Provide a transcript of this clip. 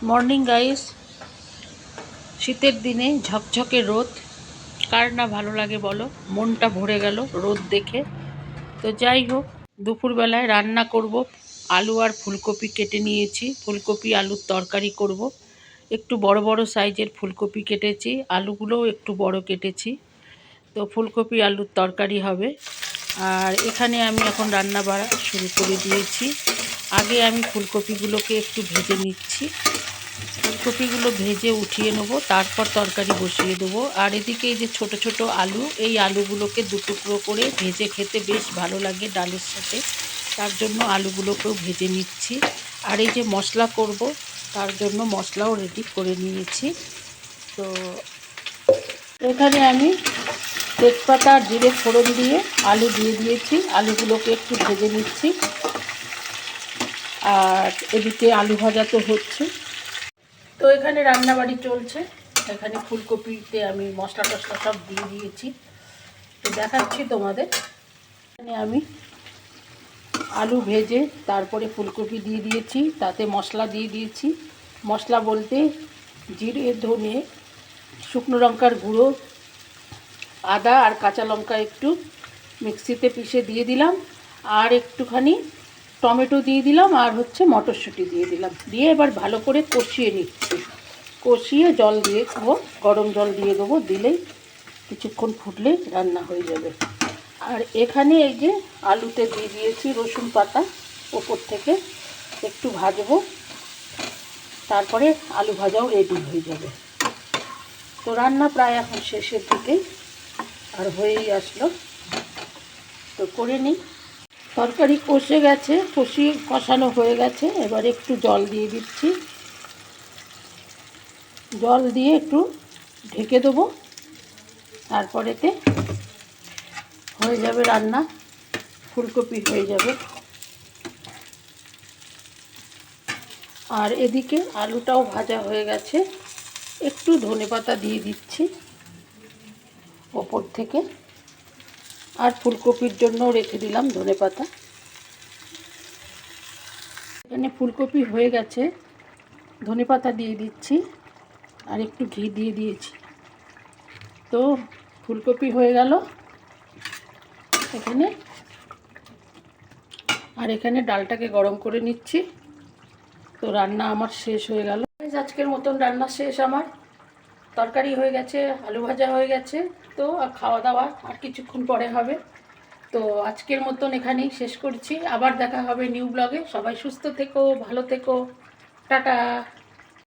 Morning guys. শীতের দিনে ঝকঝকে রোদ কার না ভালো লাগে বলো, মনটা ভরে গেল রোদ দেখে। তো যাই হোক, দুপুরবেলায় রান্না করব। আলু আর ফুলকপি কেটে নিয়েছি, ফুলকপি আলুর তরকারি করব। একটু বড় বড় সাইজের ফুলকপি কেটেছি, আলুগুলোও একটু বড় কেটেছি। তো ফুলকপি আলুর তরকারি হবে। আর এখানে আমি এখন রান্না বাড়া শুরু করে দিয়েছি। আগে আমি ফুলকপিগুলোকে একটু ভেজে নিচ্ছি। ফুলকপিগুলো ভেজে উঠিয়ে নেব, তারপর তরকারি বসিয়ে দেবো। আর এদিকে এই যে ছোট ছোট আলু, এই আলুগুলোকে দুটুকরো করে ভেজে খেতে বেশ ভালো লাগে ডালের সাথে, তার জন্য আলুগুলোকেও ভেজে নিচ্ছি। আর এই যে মশলা করব, তার জন্য মশলাও রেডি করে নিয়েছি। তো এখানে আমি তেজপাতা আর জিরে ফোড়ন দিয়ে আলু দিয়ে দিয়েছি, আলুগুলোকে একটু ভেজে নিচ্ছি। আর এদিকে আলু ভাজা তো হচ্ছে। তো এখানে রান্নাবাড়ি চলছে। এখানে ফুলকপিতে আমি মশলা টশলা সব দিয়ে দিয়েছি, তো দেখাচ্ছি তোমাদের। এখানে আমি আলু ভেজে তারপরে ফুলকপি দিয়ে দিয়েছি, তাতে মশলা দিয়ে দিয়েছি। মশলা বলতে জিরে, ধনে, শুকনো লঙ্কার গুঁড়ো, আদা আর কাঁচা লঙ্কা একটু মিক্সিতে পিষে দিয়ে দিলাম। আর একটুখানি টমেটো দিয়ে দিলাম, আর মটরশুঁটি দিয়ে দিলাম। দিয়ে এবার ভালো করে কষিয়ে নিচ্ছি। কষিয়ে জল দিয়ে দেবো, গরম জল দিয়ে দেবো। দিলেই কিছুক্ষণ ফুটলে রান্না হয়ে যাবে। আর এখানে এই যে আলুতে দিয়ে দিয়েছি রসুন পাতা, ওপর থেকে একটু ভাজবো, তারপরে আলু ভাজাও রেডি হয়ে যাবে। তো রান্না প্রায় এখন শেষের দিকে, আর হয়েই আসলো। তো করে নিই। তরকারি কষে গেছে, কষানো হয়ে গেছে। এবার একটু জল দিয়ে দিচ্ছি। জল দিয়ে একটু ঢেকে দেবো, তারপরেতে হয়ে যাবে রান্না, ফুলকপি হয়ে যাবে। আর এদিকে আলুটাও ভাজা হয়ে গেছে, একটু ধনেপাতা দিয়ে দিচ্ছি ওপর থেকে। আর ফুলকপির জন্য রেখে দিলাম ধনেপাতা। এখানে ফুলকপি হয়ে গেছে, ধনেপাতা দিয়ে দিচ্ছি, আর একটু ঘি দিয়ে দিয়েছি। তো ফুলকপি হয়ে গেল এখানে। আর এখানে ডালটাকে গরম করে নিচ্ছি। তো রান্না আমার শেষ হয়ে গেল। আজকের মতন রান্না শেষ আমার। তরকারি হয়ে গেছে, আলু ভাজা হয়ে গেছে। তো আর খাওয়া দাওয়া আর কিছুক্ষণ পরে হবে। তো আজকের মতন এখানেই শেষ করছি। আবার দেখা হবে নিউ ব্লগে। সবাই সুস্থ থেকো, ভালো থেকো, টাটা।